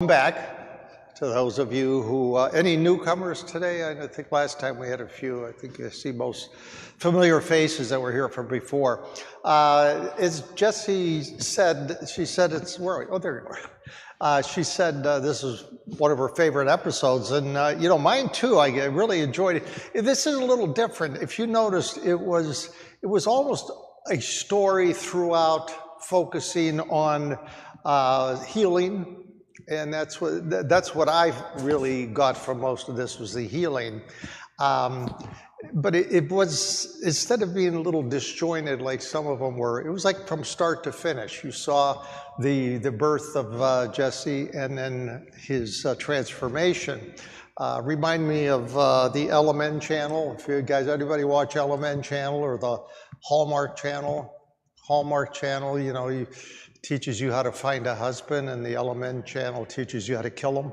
Welcome back to those of you who, any newcomers today? I think last time we had a few. I think you see most familiar faces that were here from before. As Jessie said, she said it's, where are we? Oh, there you are. She said this is one of her favorite episodes, and mine too. I really enjoyed it. This is a little different. If you noticed, it was almost a story throughout, focusing on healing. And that's what I really got from most of this, was the healing. But it was, instead of being a little disjointed like some of them were, it was like from start to finish. You saw the birth of Jesse, and then his transformation. Remind me of the LMN channel. If you guys, anybody watch LMN channel or the Hallmark channel? Hallmark channel, teaches you how to find a husband, and the LMN channel teaches you how to kill him.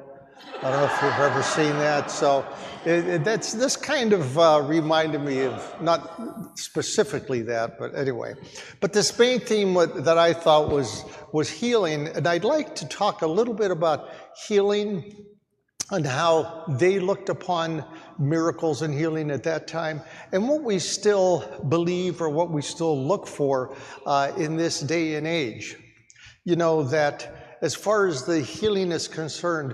I don't know if you've ever seen that. So that's this kind of reminded me of, not specifically that, but anyway. But this main theme that I thought was healing, and I'd like to talk a little bit about healing and how they looked upon miracles and healing at that time, and what we still believe or what we still look for in this day and age. That as far as the healing is concerned,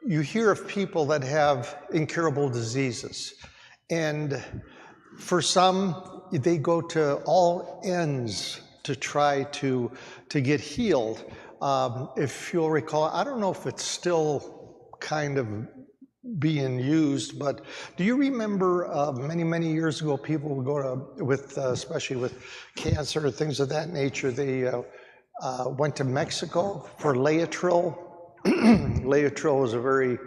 you hear of people that have incurable diseases. And for some, they go to all ends to try to get healed. If you'll recall, I don't know if it's still kind of being used, but do you remember many years ago, people would go to, especially with cancer, things of that nature, they went to Mexico for Laetrile. Laetrile was a very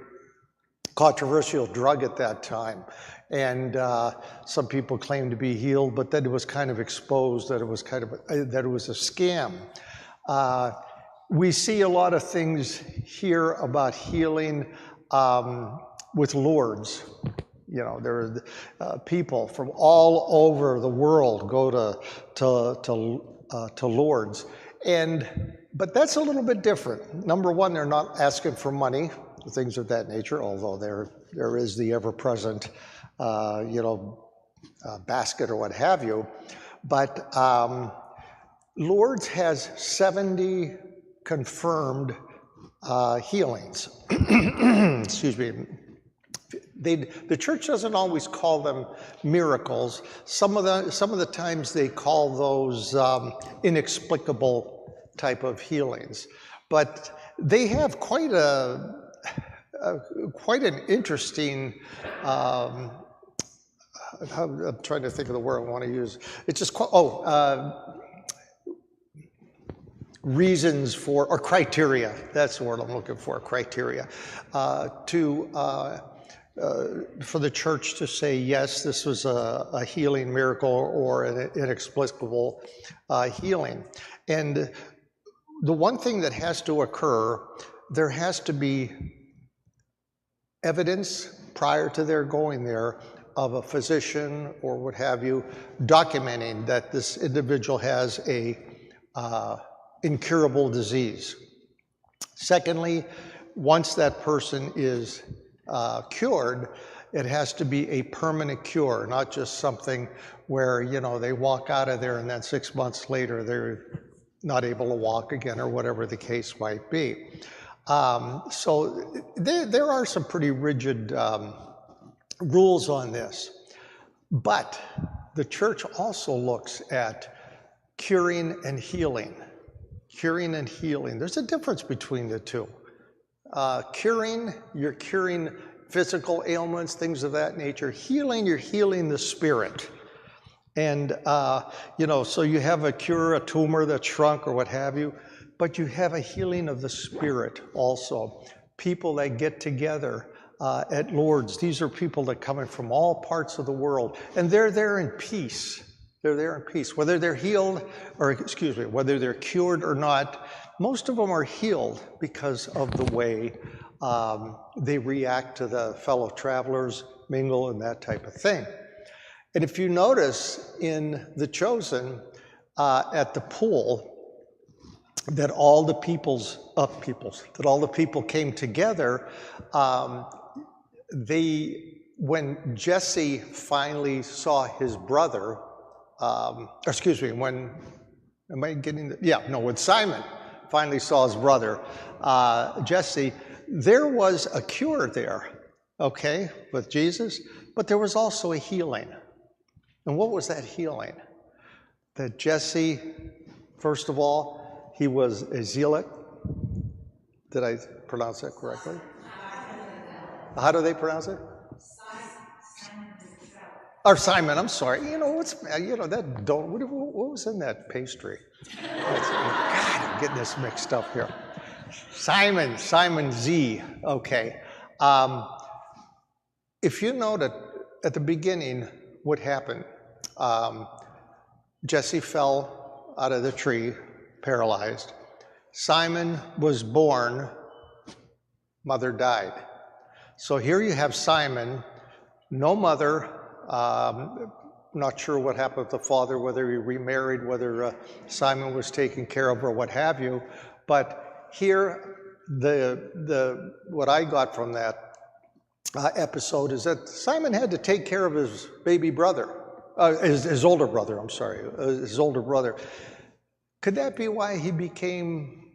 controversial drug at that time, and some people claimed to be healed, but then it was kind of exposed that it was that it was a scam. We see a lot of things here about healing with Lourdes. There are people from all over the world go to Lourdes. But that's a little bit different. Number one, they're not asking for money, things of that nature, although there is the ever-present, basket or what have you. But Lourdes has 70 confirmed healings. Excuse me. The church doesn't always call them miracles. Some of the times they call those inexplicable type of healings, but they have quite an interesting. I'm trying to think of the word I want to use. It's just reasons for, or criteria. That's the word I'm looking for. Criteria for the church to say, yes, this was a healing miracle or an inexplicable healing. And the one thing that has to occur, there has to be evidence prior to their going there of a physician or what have you documenting that this individual has a incurable disease. Secondly, once that person is cured, it has to be a permanent cure, not just something where they walk out of there and then 6 months later they're not able to walk again, or whatever the case might be. So there are some pretty rigid rules on this, but the church also looks at curing and healing. Curing and healing. There's a difference between the two. Curing, you're curing physical ailments, things of that nature. Healing, you're healing the spirit. And, so you have a cure, a tumor that shrunk or what have you, but you have a healing of the spirit also. People that get together at Lourdes, these are people that come in from all parts of the world, and they're there in peace. They're there in peace. Whether they're healed, whether they're cured or not, most of them are healed because of the way they react to the fellow travelers, mingle, and that type of thing. And if you notice in The Chosen, at the pool, that all the that all the people came together. When Jesse finally saw his brother, when Simon finally saw his brother, Jesse, there was a cure there, okay, with Jesus, but there was also a healing. And what was that healing? That Jesse, first of all, he was a zealot. Did I pronounce that correctly? How do they pronounce it? Or Simon, I'm sorry. What was in that pastry? God, I'm getting this mixed up here. Simon Z. Okay. If you know that at the beginning, what happened? Jesse fell out of the tree, paralyzed. Simon was born, mother died. So here you have Simon, no mother, not sure what happened with the father, whether he remarried, whether Simon was taken care of or what have you. But here, what I got from that episode is that Simon had to take care of his baby brother, his older brother, I'm sorry, his older brother. Could that be why he became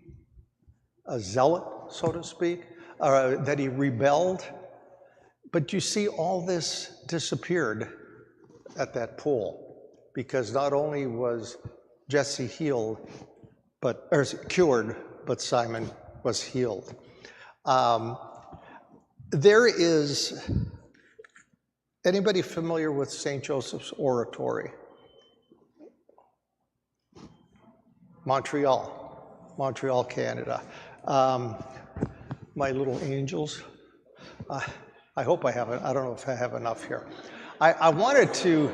a zealot, so to speak, that he rebelled? But you see, all this disappeared at that pool, because not only was Jesse cured, but Simon was healed. There is, anybody familiar with St. Joseph's Oratory? Montreal, Canada. My little angels. I hope I have it. I don't know if I have enough here. I wanted to.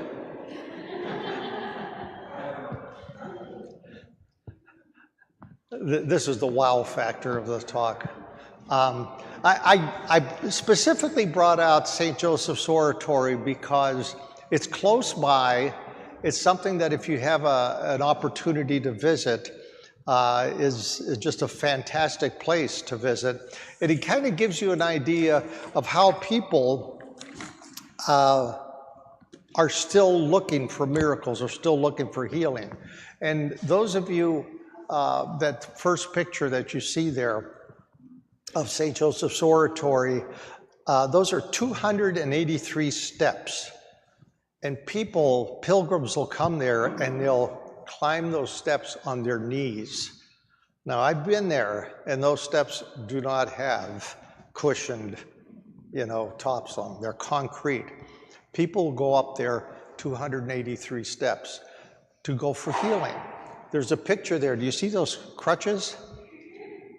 This is the wow factor of the talk. I specifically brought out St. Joseph's Oratory because it's close by. It's something that if you have an opportunity to visit, is just a fantastic place to visit. And it kind of gives you an idea of how people are still looking for miracles, are still looking for healing. And those of you, that first picture that you see there of St. Joseph's Oratory, those are 283 steps. And pilgrims will come there and they'll climb those steps on their knees. Now, I've been there, and those steps do not have cushioned, tops on them. They're concrete. People go up there 283 steps to go for healing. There's a picture there. Do you see those crutches?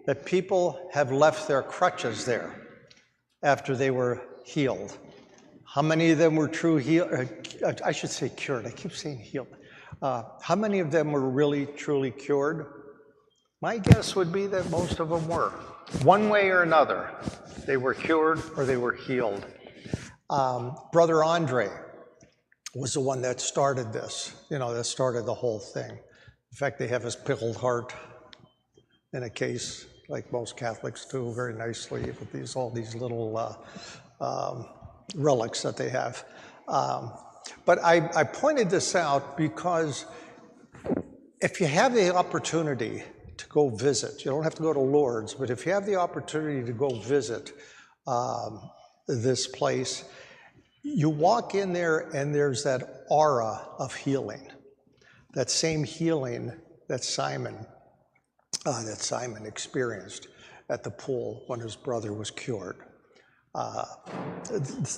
That people have left their crutches there after they were healed. How many of them were I should say cured. I keep saying healed. How many of them were really, truly cured? My guess would be that most of them were. One way or another, they were cured or they were healed. Brother Andre was the one that started this, that started the whole thing. In fact, they have his pickled heart in a case, like most Catholics do, very nicely, with all these little relics that they have. But I pointed this out because if you have the opportunity to go visit, you don't have to go to Lourdes, but if you have the opportunity to go visit this place, you walk in there and there's that aura of healing, that same healing that Simon experienced at the pool when his brother was cured.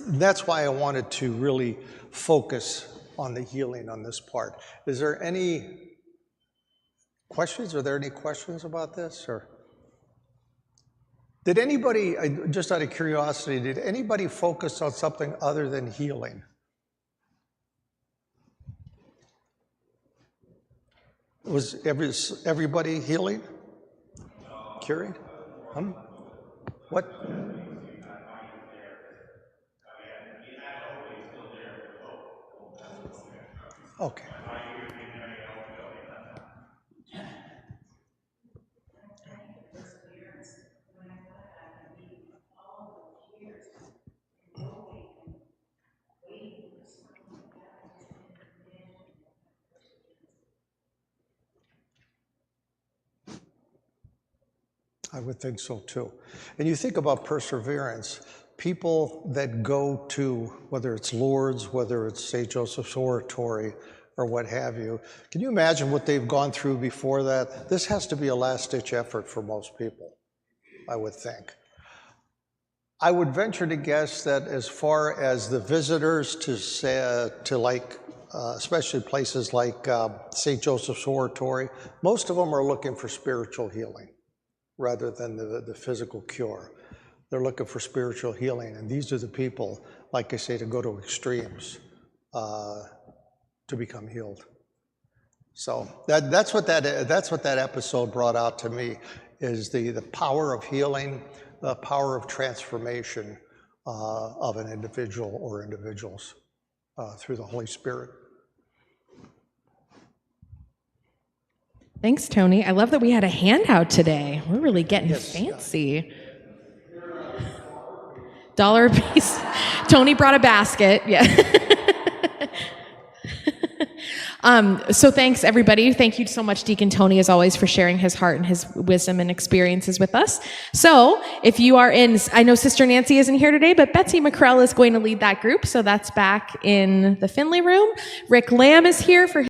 That's why I wanted to really focus on the healing on this part. Is there any questions? Are there any questions about this? Or did anybody, just out of curiosity, did anybody focus on something other than healing? Was everybody healing? Curing? What? Okay. I would think so too. And you think about perseverance, people that go to, whether it's Lourdes, whether it's St. Joseph's Oratory, or what have you, can you imagine what they've gone through before that? This has to be a last-ditch effort for most people, I would think. I would venture to guess that as far as the visitors to like, especially places like St. Joseph's Oratory, most of them are looking for spiritual healing rather than the physical cure. They're looking for spiritual healing, and these are the people, like I say, to go to extremes to become healed. So that's what that episode brought out to me, is the power of healing, the power of transformation of an individual or individuals through the Holy Spirit. Thanks, Tony. I love that we had a handout today. We're really getting fancy. $1 a piece. Tony brought a basket. Yeah. So thanks, everybody. Thank you so much, Deacon Tony, as always, for sharing his heart and his wisdom and experiences with us. So if you are I know Sister Nancy isn't here today, but Betsy McCrell is going to lead that group. So that's back in the Finley room. Rick Lamb is here for